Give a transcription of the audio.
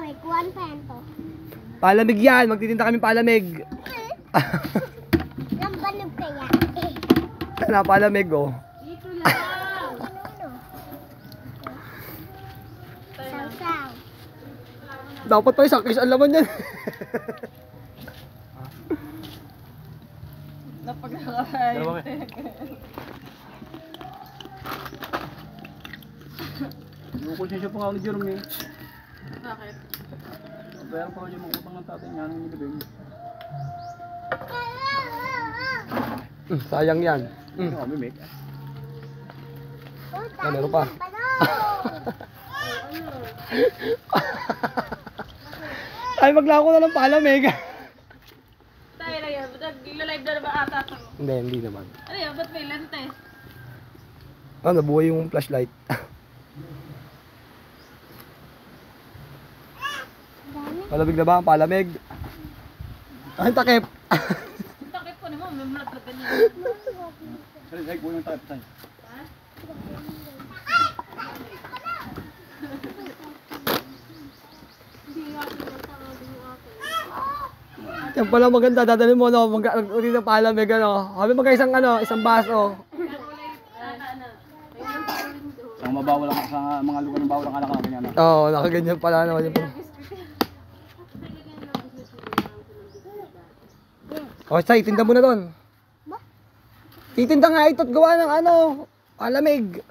May kuwan pa yan to. Palamig yan. Magtitinda kami palamig. Lambanog kaya. Na palamig oh. Dito lang. Saw-saw. Dapat pa isang kiss ang laman yan. Napagkakain. Konsensya pa nga ni Jerome eh. Bakit? Bayaran pa yung utang ng tatay niya nung nilibing. Sayang yan. Ano kami, Mick? Ah, meron pa. Ay, maglako na ng palamig. Tayo na yan. Nag-live na naman ata ito. Hindi naman. Ano yan? Ba't may lente? Ah, nabuhay yung flashlight. Palamig na ba? Palamig. Ay, takip. Takip ko naman. May mulat-lat niya. Ay, po yung takip tayo. Yan pala maganda, dadalhin mo no, mag-ulit ng palamig ano. Sabi isang isang baso. Ang mabawal lang sa mga lugar ng bawal ang anak namin yan. Oo, nakaganyan pala naman yung pala. Oh, Say, tinda mo na doon. Titinda nga ito't gawa ng palamig.